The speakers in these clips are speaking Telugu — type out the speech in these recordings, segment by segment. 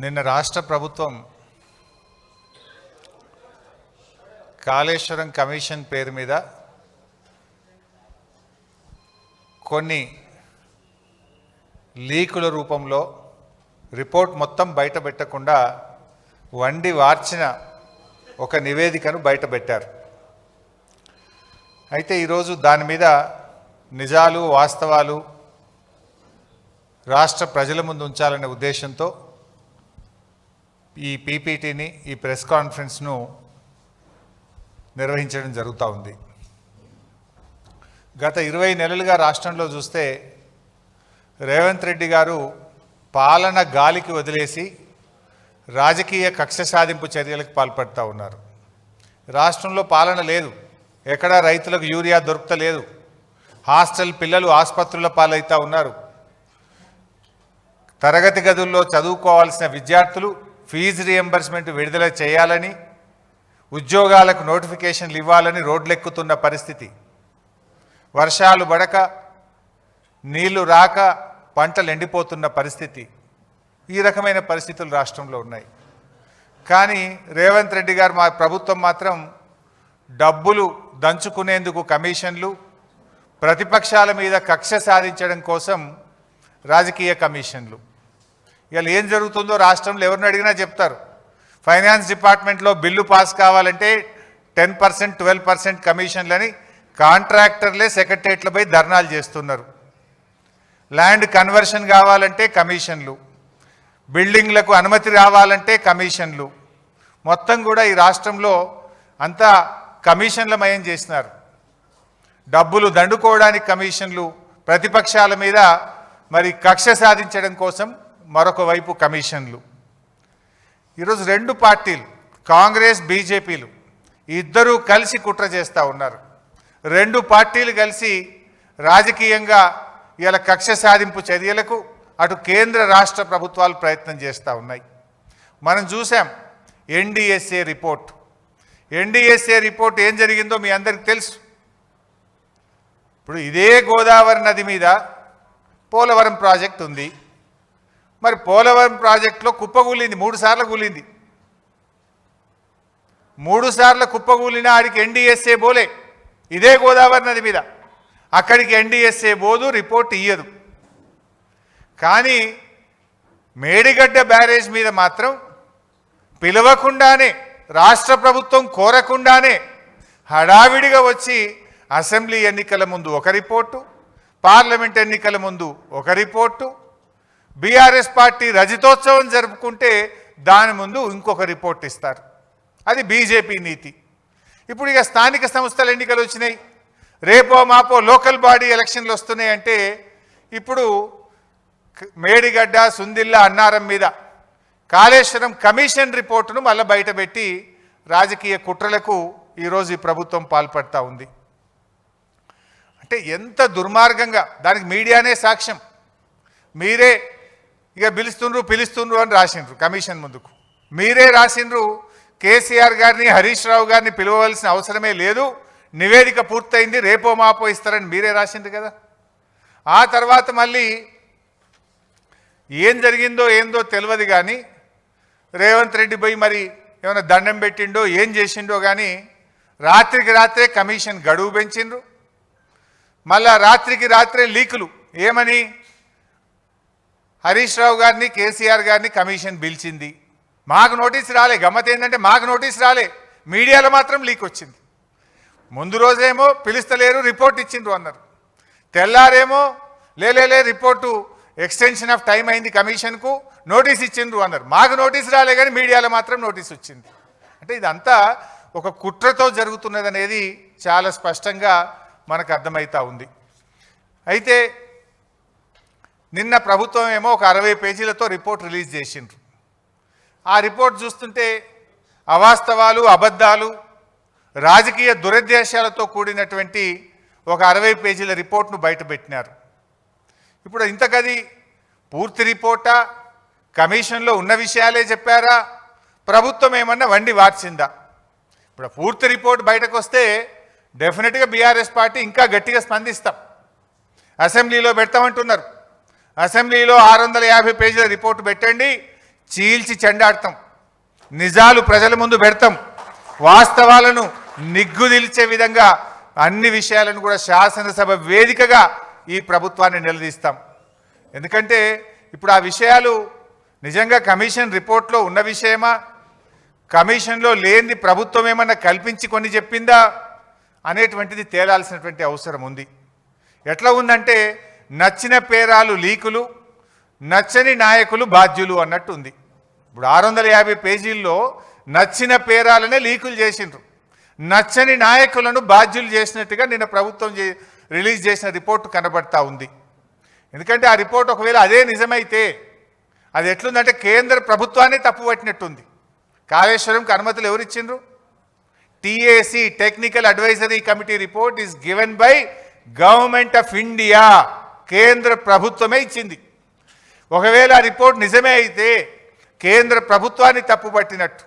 నిన్న రాష్ట్ర ప్రభుత్వం కాళేశ్వరం కమిషన్ పేరు మీద కొన్ని లీకుల రూపంలో రిపోర్ట్ మొత్తం బయట పెట్టకుండా వండి వార్చిన ఒక నివేదికను బయటపెట్టారు. అయితే ఈరోజు దాని మీద నిజాలు వాస్తవాలు రాష్ట్ర ప్రజల ముందు ఉంచాలనే ఉద్దేశంతో ఈ పీపీటీని ఈ ప్రెస్ కాన్ఫరెన్స్ను నిర్వహించడం జరుగుతూ ఉంది. గత 20 నెలలుగా రాష్ట్రంలో చూస్తే రేవంత్ రెడ్డి గారు పాలన గాలికి వదిలేసి రాజకీయ కక్ష సాధింపు చర్యలకు పాల్పడుతూ ఉన్నారు. రాష్ట్రంలో పాలన లేదు, ఎక్కడా రైతులకు యూరియా దొరుకుతలేదు, హాస్టల్ పిల్లలు ఆసుపత్రుల పాలవుతూ ఉన్నారు, తరగతి గదుల్లో చదువుకోవాల్సిన విద్యార్థులు ఫీజు రియంబర్స్మెంట్ విడుదల చేయాలని, ఉద్యోగాలకు నోటిఫికేషన్లు ఇవ్వాలని రోడ్లెక్కుతున్న పరిస్థితి, వర్షాలు పడక నీళ్లు రాక పంటలు ఎండిపోతున్న పరిస్థితి, ఈ రకమైన పరిస్థితులు రాష్ట్రంలో ఉన్నాయి. కానీ రేవంత్ రెడ్డి గారు మా ప్రభుత్వం మాత్రం డబ్బులు దంచుకునేందుకు కమిషన్లు, ప్రతిపక్షాల మీద కక్ష సాధించడం కోసం రాజకీయ కమిషన్లు. ఇవాళ ఏం జరుగుతుందో రాష్ట్రంలో ఎవరిని అడిగినా చెప్తారు. ఫైనాన్స్ డిపార్ట్మెంట్లో బిల్లు పాస్ కావాలంటే 10%, 12% కమిషన్లని కాంట్రాక్టర్లే సెక్రటరియట్లపై ధర్నాలు చేస్తున్నారు. ల్యాండ్ కన్వర్షన్ కావాలంటే కమిషన్లు, బిల్డింగ్లకు అనుమతి రావాలంటే కమిషన్లు, మొత్తం కూడా ఈ రాష్ట్రంలో అంతా కమిషన్లమయం చేసినారు. డబ్బులు దండుకోవడానికి కమిషన్లు, ప్రతిపక్షాల మీద మరి కక్ష సాధించడం కోసం మరొక వైపు కమిషన్లు. ఈరోజు రెండు పార్టీలు కాంగ్రెస్ బీజేపీలు ఇద్దరూ కలిసి కుట్ర చేస్తూ ఉన్నారు. రెండు పార్టీలు కలిసి రాజకీయంగా ఇలా కక్ష సాధింపు చర్యలకు అటు కేంద్ర రాష్ట్ర ప్రభుత్వాలు ప్రయత్నం చేస్తూ ఉన్నాయి. మనం చూసాం ఎన్డీఎస్ఏ రిపోర్ట్. ఎన్డీఎస్ఏ రిపోర్ట్ ఏం జరిగిందో మీ అందరికీ తెలుసు. ఇప్పుడు ఇదే గోదావరి నది మీద పోలవరం ప్రాజెక్ట్ ఉంది. మరి పోలవరం ప్రాజెక్టులో కుప్పగూలింది, 3 సార్లు కూలింది. 3 సార్లు కుప్పగూలిన ఆడికి ఎన్డీఎస్ఏ బోలే. ఇదే గోదావరి నది మీద అక్కడికి ఎన్డీఎస్ఏ బోదు, రిపోర్ట్ ఇయ్యదు. కానీ మేడిగడ్డ బ్యారేజ్ మీద మాత్రం పిలవకుండానే, రాష్ట్ర ప్రభుత్వం కోరకుండానే హడావిడిగా వచ్చి అసెంబ్లీ ఎన్నికల ముందు ఒక రిపోర్టు, పార్లమెంట్ ఎన్నికల ముందు ఒక రిపోర్టు, బీఆర్ఎస్ పార్టీ రజతోత్సవం జరుపుకుంటే దాని ముందు ఇంకొక రిపోర్ట్ ఇస్తారు. అది బీజేపీ నీతి. ఇప్పుడు ఇక స్థానిక సంస్థల ఎన్నికలు వచ్చినాయి, రేపో మాపో లోకల్ బాడీ ఎలక్షన్లు వస్తున్నాయంటే ఇప్పుడు మేడిగడ్డ, సుందిల్లా, అన్నారం మీద కాళేశ్వరం కమిషన్ రిపోర్టును మళ్ళీ బయటపెట్టి రాజకీయ కుట్రలకు ఈరోజు ఈ ప్రభుత్వం పాల్పడుతూ ఉంది. అంటే ఎంత దుర్మార్గంగా, దానికి మీడియానే సాక్ష్యం. మీరే ఇక పిలుస్తుండ్రు అని రాసిండ్రు కమిషన్ ముందుకు. మీరే రాసిండ్రు కేసీఆర్ గారిని, హరీష్ రావు గారిని పిలవవలసిన అవసరమే లేదు, నివేదిక పూర్తయింది, రేపో మాపో ఇస్తారని మీరే రాసిండ్రు కదా. ఆ తర్వాత మళ్ళీ ఏం జరిగిందో ఏందో తెలియదు కానీ రేవంత్ రెడ్డి పోయి మరి ఏమైనా దండం పెట్టిండో ఏం చేసిండో కానీ రాత్రికి రాత్రే కమిషన్ గడువు పెంచిండ్రు. మళ్ళా రాత్రికి రాత్రే లీకులు. ఏమని? హరీష్ రావు గారిని, కేసీఆర్ గారిని కమిషన్ పిలిచింది, మాకు నోటీస్ రాలే. గమ్మత్ ఏంటంటే మాకు నోటీస్ రాలే, మీడియాలో మాత్రం లీక్ వచ్చింది. ముందు రోజేమో పిలుస్తలేరు, రిపోర్ట్ ఇచ్చిండ్రు అన్నారు. తెల్లారేమో లే రిపోర్టు ఎక్స్టెన్షన్ ఆఫ్ టైం అయింది కమిషన్కు, నోటీస్ ఇచ్చిండ్రు అన్నారు. మాకు నోటీస్ రాలే కానీ మీడియాలో మాత్రం నోటీస్ వచ్చింది. అంటే ఇదంతా ఒక కుట్రతో జరుగుతున్నది అనేది చాలా స్పష్టంగా మనకు అర్థమవుతూ ఉంది. అయితే నిన్న ప్రభుత్వం ఏమో ఒక 60 పేజీలతో రిపోర్ట్ రిలీజ్ చేసిండ్రు. ఆ రిపోర్ట్ చూస్తుంటే అవాస్తవాలు, అబద్ధాలు, రాజకీయ దురుద్దేశాలతో కూడినటువంటి ఒక 60 పేజీల రిపోర్ట్ను బయటపెట్టినారు. ఇప్పుడు ఇంతకది పూర్తి రిపోర్టా, కమిషన్లో ఉన్న విషయాలే చెప్పారా, ప్రభుత్వం ఏమన్నా వండి వార్చిందా? ఇప్పుడు పూర్తి రిపోర్ట్ బయటకు వస్తే డెఫినెట్గా బీఆర్ఎస్ పార్టీ ఇంకా గట్టిగా స్పందిస్తాం. అసెంబ్లీలో పెడతామంటున్నారు. అసెంబ్లీలో 650 పేజీల రిపోర్టు పెట్టండి, చీల్చి చెండాడతాం, నిజాలు ప్రజల ముందు పెడతాం, వాస్తవాలను నిగ్గుదిల్చే విధంగా అన్ని విషయాలను కూడా శాసనసభ వేదికగా ఈ ప్రభుత్వాన్ని నిలదీస్తాం. ఎందుకంటే ఇప్పుడు ఆ విషయాలు నిజంగా కమిషన్ రిపోర్ట్లో ఉన్న విషయమా, కమిషన్లో లేనిది ప్రభుత్వం ఏమన్నా కల్పించి కొన్ని చెప్పిందా అనేటువంటిది తేలాల్సినటువంటి అవసరం ఉంది. ఎట్లా ఉందంటే నచ్చిన పేరాలు లీకులు, నచ్చని నాయకులు బాధ్యులు అన్నట్టు ఉంది. ఇప్పుడు 650 పేజీల్లో నచ్చిన పేరాలనే లీకులు చేసిండ్రు, నచ్చని నాయకులను బాధ్యులు చేసినట్టుగా నిన్న ప్రభుత్వం రిలీజ్ చేసిన రిపోర్టు కనబడతా ఉంది. ఎందుకంటే ఆ రిపోర్ట్ ఒకవేళ అదే నిజమైతే అది ఎట్లుందంటే కేంద్ర ప్రభుత్వాన్ని తప్పుపట్టినట్టుంది. కాళేశ్వరంకి అనుమతులు ఎవరు ఇచ్చిండ్రు? TAC technical advisory committee report is given by government of India, కేంద్ర ప్రభుత్వమే ఇచ్చింది. ఒకవేళ ఆ రిపోర్ట్ నిజమే అయితే కేంద్ర ప్రభుత్వాన్ని తప్పుపట్టినట్టు,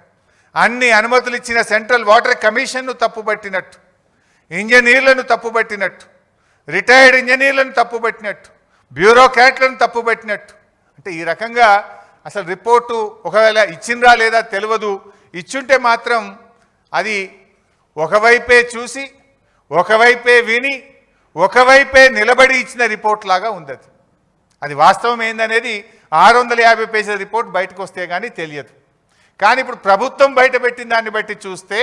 అన్ని అనుమతులు ఇచ్చిన సెంట్రల్ వాటర్ కమిషన్ను తప్పుపట్టినట్టు, ఇంజనీర్లను తప్పుపట్టినట్టు, రిటైర్డ్ ఇంజనీర్లను తప్పుపట్టినట్టు, బ్యూరోక్రాట్లను తప్పుపట్టినట్టు. అంటే ఈ రకంగా అసలు రిపోర్టు ఒకవేళ ఇచ్చిండ్రా లేదా తెలియదు, ఇచ్చుంటే మాత్రం అది ఒకవైపే చూసి ఒకవైపే విని ఒకవైపే నిలబడి ఇచ్చిన రిపోర్ట్ లాగా ఉంది. అది వాస్తవం ఏందనేది 650 పేజీల రిపోర్ట్ బయటకు వస్తే కానీ తెలియదు. కానీ ఇప్పుడు ప్రభుత్వం బయట పెట్టిన దాన్ని బట్టి చూస్తే,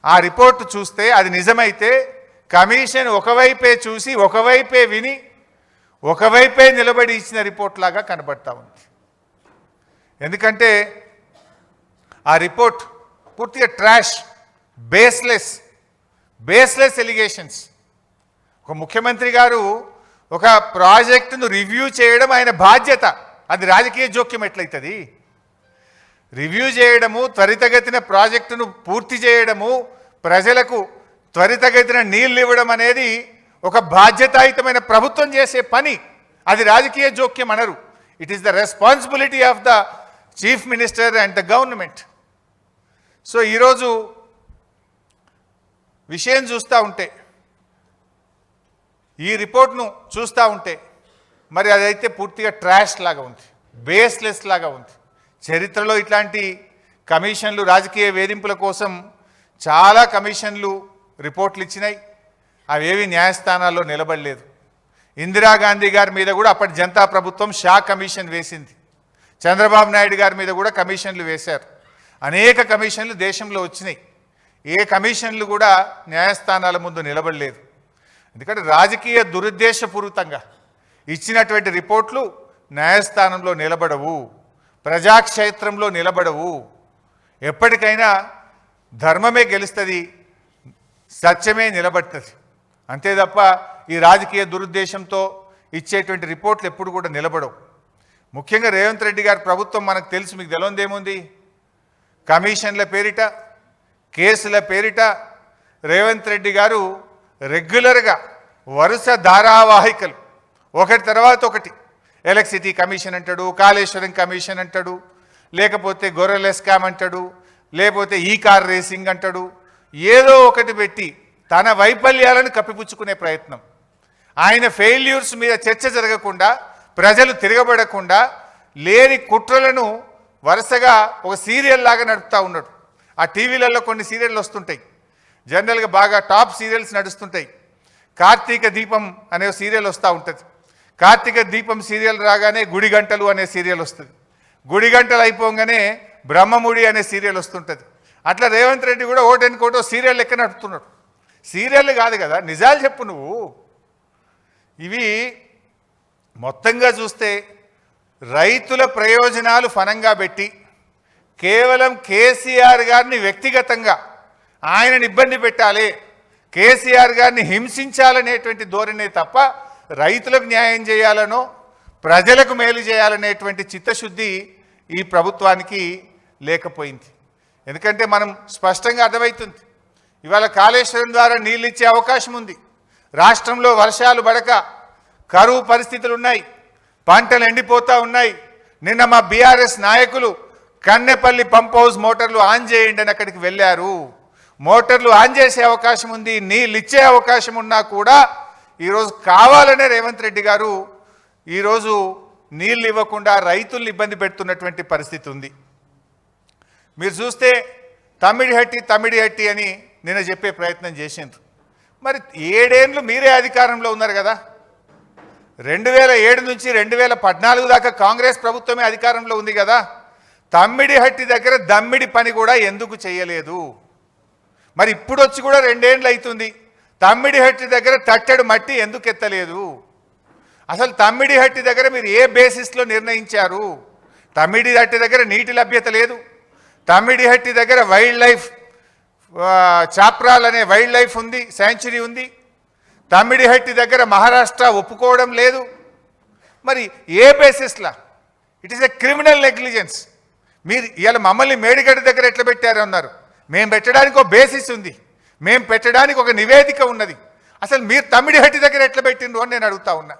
ఆ రిపోర్టు చూస్తే అది నిజమైతే కమిషన్ ఒకవైపే చూసి ఒకవైపే విని ఒకవైపే నిలబడి ఇచ్చిన రిపోర్ట్ లాగా కనబడతా ఉంది. ఎందుకంటే ఆ రిపోర్ట్ పూర్తిగా ట్రాష్, బేస్లెస్ ఎలిగేషన్స్. ఒక ముఖ్యమంత్రి గారు ఒక ప్రాజెక్టును రివ్యూ చేయడం ఆయన బాధ్యత, అది రాజకీయ జోక్యం ఎట్లయితుంది? రివ్యూ చేయడము, త్వరితగతిన ప్రాజెక్టును పూర్తి చేయడము, ప్రజలకు త్వరితగతిన నీళ్ళు ఇవ్వడం అనేది ఒక బాధ్యతాయుతమైన ప్రభుత్వం చేసే పని. అది రాజకీయ జోక్యం అనరు. It is the responsibility of the chief minister and the government. So ఈరోజు విషయం చూస్తూ ఉంటే, ఈ రిపోర్ట్ను చూస్తూ ఉంటే మరి అదైతే పూర్తిగా ట్రాష్ లాగా ఉంది, బేస్లెస్ లాగా ఉంది. చరిత్రలో ఇట్లాంటి కమిషన్లు, రాజకీయ వేధింపుల కోసం చాలా కమిషన్లు రిపోర్ట్లు ఇచ్చినాయి, అవేవి న్యాయస్థానాల్లో నిలబడలేదు. ఇందిరాగాంధీ గారి మీద కూడా అప్పటి జనతా ప్రభుత్వం షా కమిషన్ వేసింది, చంద్రబాబు నాయుడు గారి మీద కూడా కమిషన్లు వేశారు. అనేక కమిషన్లు దేశంలో వచ్చినాయి, ఏ కమిషన్లు కూడా న్యాయస్థానాల ముందు నిలబడలేదు. ఎందుకంటే రాజకీయ దురుద్దేశపూరితంగా ఇచ్చినటువంటి రిపోర్ట్లు న్యాయస్థానంలో నిలబడవు, ప్రజాక్షేత్రంలో నిలబడవు. ఎప్పటికైనా ధర్మమే గెలుస్తుంది, సత్యమే నిలబడుతుంది. అంతే తప్ప ఈ రాజకీయ దురుద్దేశంతో ఇచ్చేటువంటి రిపోర్ట్లు ఎప్పుడు కూడా నిలబడవు. ముఖ్యంగా రేవంత్ రెడ్డి గారి ప్రభుత్వం మనకు తెలుసు, మీకు తెలియదేముంది? కమిషన్ల పేరిట, కేసుల పేరిట రేవంత్ రెడ్డి గారు రెగ్యులర్గా వరుస ధారావాహికలు ఒకటి తర్వాత ఒకటి, ఎలక్ట్రిసిటీ కమిషన్ అంటాడు, కాళేశ్వరం కమిషన్ అంటాడు, లేకపోతే గొర్రెల స్కామ్ అంటాడు, లేకపోతే ఈ కార్ రేసింగ్ అంటాడు, ఏదో ఒకటి పెట్టి తన వైఫల్యాలను కప్పిపుచ్చుకునే ప్రయత్నం. ఆయన ఫెయిల్యూర్స్ మీద చర్చ జరగకుండా, ప్రజలు తిరగబడకుండా లేని కుట్రలను వరుసగా ఒక సీరియల్ లాగా నడుపుతూ ఉన్నాడు. ఆ టీవీలలో కొన్ని సీరియళ్ళు వస్తుంటాయి, జనరల్గా బాగా టాప్ సీరియల్స్ నడుస్తుంటాయి. కార్తీక దీపం అనే సీరియల్ వస్తూ ఉంటుంది. కార్తీక దీపం సీరియల్ రాగానే గుడి గంటలు అనే సీరియల్ వస్తుంది. గుడి గంటలు అయిపోగానే బ్రహ్మముడి అనే సీరియల్ వస్తుంటుంది. అట్లా రేవంత్ రెడ్డి కూడా ఓటెనుకోటో సీరియల్ లెక్క నడుపుతున్నాడు. సీరియల్ కాదు కదా, నిజాలు చెప్పు నువ్వు. ఇవి మొత్తంగా చూస్తే రైతుల ప్రయోజనాలు ఫనంగా పెట్టి కేవలం కేసీఆర్ గారిని వ్యక్తిగతంగా ఆయనని ఇబ్బంది పెట్టాలి, కేసీఆర్ గారిని హింసించాలనేటువంటి ధోరణే తప్ప రైతులకు న్యాయం చేయాలనో ప్రజలకు మేలు చేయాలనేటువంటి చిత్తశుద్ధి ఈ ప్రభుత్వానికి లేకపోయింది. ఎందుకంటే మనం స్పష్టంగా అర్థమవుతుంది, ఇవాళ కాళేశ్వరం ద్వారా నీళ్ళు ఇచ్చే అవకాశం ఉంది. రాష్ట్రంలో వర్షాలు పడక కరువు పరిస్థితులు ఉన్నాయి, పంటలు ఎండిపోతూ ఉన్నాయి. నిన్న మా బీఆర్ఎస్ నాయకులు కన్నెపల్లి పంప్ హౌస్ మోటార్లు ఆన్ చేయండి అని అక్కడికి వెళ్ళారు. మోటార్లు ఆన్ చేసే అవకాశం ఉంది, నీళ్ళు ఇచ్చే అవకాశం ఉన్నా కూడా ఈరోజు కావాలనే రేవంత్ రెడ్డి గారు ఈరోజు నీళ్ళు ఇవ్వకుండా రైతుల్ని ఇబ్బంది పెడుతున్నటువంటి పరిస్థితి ఉంది. మీరు చూస్తే తమ్మిడిహట్టి అని నిన్న చెప్పే ప్రయత్నం చేసిండ్రు. మరి 7 ఏళ్ళు మీరే అధికారంలో ఉన్నారు కదా. 2007 నుంచి 2014 దాకా కాంగ్రెస్ ప్రభుత్వమే అధికారంలో ఉంది కదా. తమ్మిడిహట్టి దగ్గర దమ్మిడి పని కూడా ఎందుకు చేయలేదు? మరి ఇప్పుడు వచ్చి కూడా 2 ఏళ్ళు అవుతుంది. తమ్మిడిహట్టి దగ్గర తట్టెడు మట్టి ఎందుకు ఎత్తలేదు? అసలు తమ్మిడిహట్టి దగ్గర మీరు ఏ బేసిస్లో నిర్ణయించారు? తమ్మిడిహట్టి దగ్గర నీటి లభ్యత లేదు. తమ్మిడిహట్టి దగ్గర వైల్డ్ లైఫ్ చాప్రాల్ అనే వైల్డ్ లైఫ్ ఉంది, శాంచురీ ఉంది. తమ్మిడిహట్టి దగ్గర మహారాష్ట్ర ఒప్పుకోవడం లేదు. మరి ఏ బేసిస్లా? It is a criminal negligence. మీరు ఇవాళ మమ్మల్ని మేడిగడ్డ దగ్గర ఎట్లా పెట్టారు అన్నారు. మేము పెట్టడానికి ఒక బేసిస్ ఉంది, మేము పెట్టడానికి ఒక నివేదిక ఉన్నది. అసలు మీరు తమ్మిడిహట్టి దగ్గర ఎట్లా పెట్టిండ్రు అని నేను అడుగుతా ఉన్నా.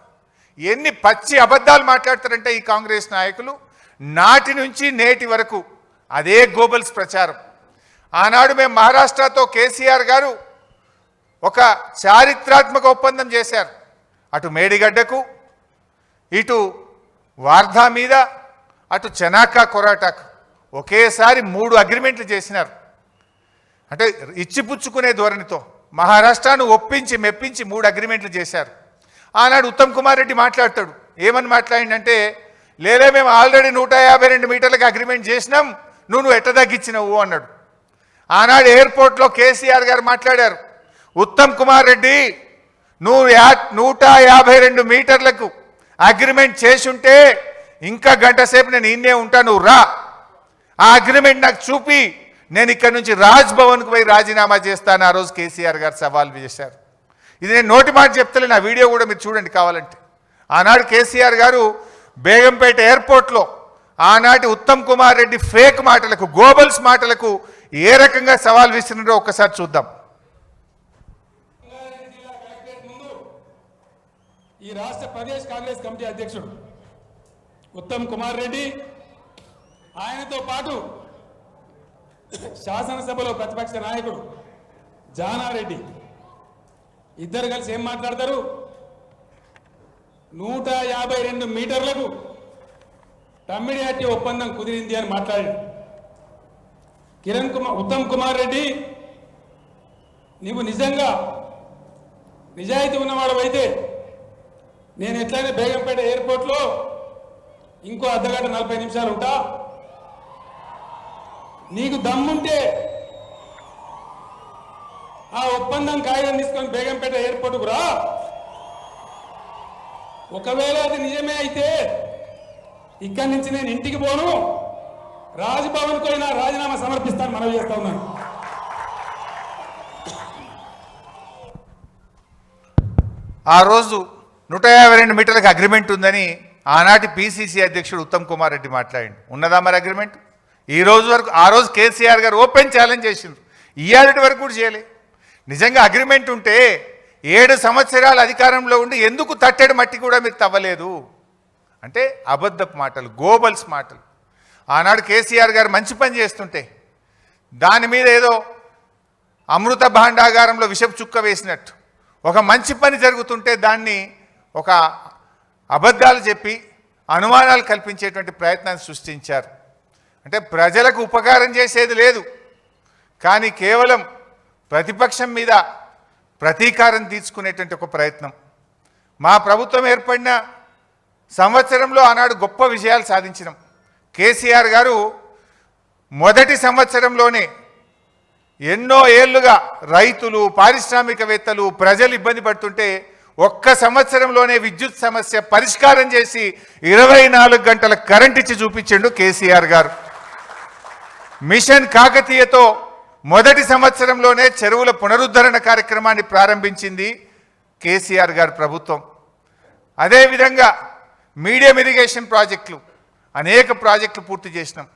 ఎన్ని పచ్చి అబద్ధాలు మాట్లాడతారంటే ఈ కాంగ్రెస్ నాయకులు. నాటి నుంచి నేటి వరకు అదే గోబల్స్ ప్రచారం. ఆనాడు మేము మహారాష్ట్రతో కేసీఆర్ గారు ఒక చారిత్రాత్మక ఒప్పందం చేశారు. అటు మేడిగడ్డకు, ఇటు వార్ధా మీద, అటు చెనాకా కొరాటాకు ఒకేసారి 3 అగ్రిమెంట్లు చేసినారు. అంటే ఇచ్చిపుచ్చుకునే ధోరణితో మహారాష్ట్రను ఒప్పించి మెప్పించి 3 అగ్రిమెంట్లు చేశారు. ఆనాడు ఉత్తమ్ కుమార్ రెడ్డి మాట్లాడతాడు. ఏమని మాట్లాడిందంటే, లేలే మేము ఆల్రెడీ 152 మీటర్లకు అగ్రిమెంట్ చేసినాం, నువ్వు ఎట్ట తగ్గించినవు అన్నాడు. ఆనాడు ఎయిర్పోర్ట్లో కేసీఆర్ గారు మాట్లాడారు, ఉత్తమ్ కుమార్ రెడ్డి నువ్వు 152 మీటర్లకు అగ్రిమెంట్ చేసుంటే ఇంకా గంట సేపు నేను ఇన్నే ఉంటా, నువ్వు రా, ఆ అగ్రిమెంట్ నాకు చూపి నేను ఇక్కడ నుంచి రాజ్ భవన్కు పోయి రాజీనామా చేస్తాను. ఆ రోజు కేసీఆర్ గారు సవాల్ చేశారు. ఇది నేను నోటి మాట చెప్తలే, నా వీడియో కూడా మీరు చూడండి కావాలంటే. ఆనాడు కేసీఆర్ గారు బేగంపేట ఎయిర్పోర్ట్లో ఆనాటి ఉత్తమ్ కుమార్ రెడ్డి ఫేక్ మాటలకు, గోబల్స్ మాటలకు ఏ రకంగా సవాల్ విసిరినారో ఒక్కసారి చూద్దాం. ఈ రాష్ట్ర ప్రదేశ్ కాంగ్రెస్ కమిటీ అధ్యక్షుడు ఉత్తమ్ కుమార్ రెడ్డి, ఆయనతో పాటు శాసనసభలో ప్రతిపక్ష నాయకుడు జానారెడ్డి ఇద్దరు కలిసి ఏం మాట్లాడతారు? 152 మీటర్లకు తమ్మిడిహట్టి ఒప్పందం కుదిరింది అని మాట్లాడాడు. ఉత్తమ్ కుమార్ రెడ్డి, నీవు నిజంగా నిజాయితీ ఉన్నవాడు అయితే నేను ఎట్లయినా బేగంపేట ఎయిర్పోర్ట్లో ఇంకో అర్ధగంట 40 నిమిషాలు ఉంటా, నీకు దమ్ముంటే ఆ ఒప్పందం కాగితం తీసుకొని బేగంపేట ఎయిర్పోర్టుకు రా. ఒకవేళ అది నిజమే అయితే ఇక్కడి నుంచి నేను ఇంటికి పోను, రాజ్భవన్కు అయినా రాజీనామా సమర్పిస్తాను మనవి చేస్తా ఉన్నాను. ఆ రోజు 152 మీటర్లకు అగ్రిమెంట్ ఉందని ఆనాటి పిసిసి అధ్యక్షుడు ఉత్తమ్ కుమార్ రెడ్డి మాట్లాడిండు. ఉన్నదా మరి అగ్రిమెంట్? ఈ రోజు వరకు, ఆ రోజు కేసీఆర్ గారు ఓపెన్ ఛాలెంజ్ చేసిండ్రు, ఇయ్యాలటి వరకు కూడా చేయలే. నిజంగా అగ్రిమెంట్ ఉంటే 7 సంవత్సరాలు అధికారంలో ఉండి ఎందుకు తట్టెడు మట్టి కూడా మీరు తవ్వలేదు అంటే అబద్ధపు మాటలు, గోబల్స్ మాటలు. ఆనాడు కేసీఆర్ గారు మంచి పని చేస్తుంటే దాని మీద ఏదో అమృత భాండాగారంలో విషపు చుక్క వేసినట్టు, ఒక మంచి పని జరుగుతుంటే దాన్ని ఒక అబద్ధాలు చెప్పి అనుమానాలు కల్పించేటువంటి ప్రయత్నాన్ని సృష్టించారు. అంటే ప్రజలకు ఉపకారం చేసేది లేదు, కానీ కేవలం ప్రతిపక్షం మీద ప్రతీకారం తీర్చుకునేటువంటి ఒక ప్రయత్నం. మా ప్రభుత్వం ఏర్పడిన సంవత్సరంలో ఆనాడు గొప్ప విజయాలు సాధించినాం. కేసీఆర్ గారు మొదటి సంవత్సరంలోనే ఎన్నో ఏళ్లుగా రైతులు, పారిశ్రామికవేత్తలు, ప్రజలు ఇబ్బంది పడుతుంటే ఒక్క సంవత్సరంలోనే విద్యుత్ సమస్య పరిష్కారం చేసి 24 గంటల కరెంట్ ఇచ్చి చూపించిండు కేసీఆర్ గారు. మిషన్ కాకతీయతో మొదటి సంవత్సరంలోనే చెరువుల పునరుద్ధరణ కార్యక్రమాన్ని ప్రారంభించింది కేసీఆర్ గారి ప్రభుత్వం. అదేవిధంగా మీడియం ఇరిగేషన్ ప్రాజెక్టులు, అనేక ప్రాజెక్టులు పూర్తి చేసినాం.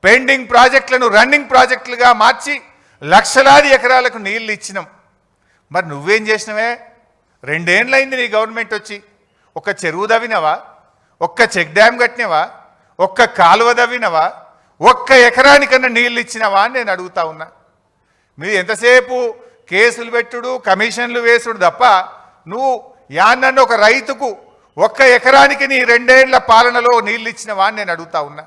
పెండింగ్ ప్రాజెక్టులను రన్నింగ్ ప్రాజెక్టులుగా మార్చి లక్షలాది ఎకరాలకు నీళ్లు ఇచ్చినాం. మరి నువ్వేం చేసినవే? 2 ఏళ్ళైంది నీ గవర్నమెంట్ వచ్చి. ఒక్క చెరువు దవ్వినవా? ఒక్క చెక్ డ్యామ్ కట్టినవా? ఒక్క కాలువ దవ్వినవా? ఒక్క ఎకరానికన్నా నీళ్ళు ఇచ్చినవా అని నేను అడుగుతా ఉన్నా. మీరు ఎంతసేపు కేసులు పెట్టుడు, కమిషన్లు వేసుడు తప్ప నువ్వు యాన్నన్ను ఒక రైతుకు ఒక్క ఎకరానికి నీ 2 ఏళ్ల పాలనలో నీళ్ళు ఇచ్చినవా అని నేను అడుగుతా ఉన్నా.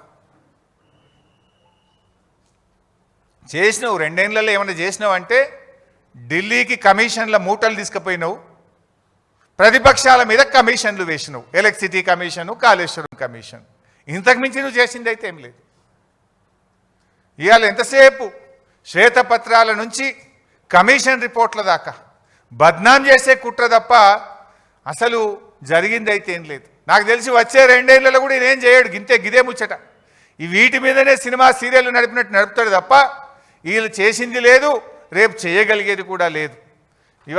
చేసినావు 2 ఏళ్లలో ఏమైనా చేసినావు అంటే ఢిల్లీకి కమిషన్ల మూటలు తీసుకుపోయినావు, ప్రతిపక్షాల మీద కమిషన్లు వేసినావు, ఎలక్ట్రిసిటీ కమిషను, కాళేశ్వరం కమిషన్. ఇంతకు మించి నువ్వు చేసింది అయితే ఏం లేదు. ఇవాళ ఎంతసేపు శ్వేతపత్రాల నుంచి కమిషన్ రిపోర్ట్ల దాకా బద్నాం చేసే కుట్ర తప్ప అసలు జరిగింది అయితే ఏం లేదు. నాకు తెలిసి వచ్చే 2 ఏళ్లలో కూడా నేనేం చేయడు, గిదే ముచ్చట. ఈ వీటి మీదనే సినిమా సీరియల్ నడిపినట్టు నడుపుతాడు తప్ప వీళ్ళు చేసింది లేదు, రేపు చేయగలిగేది కూడా లేదు.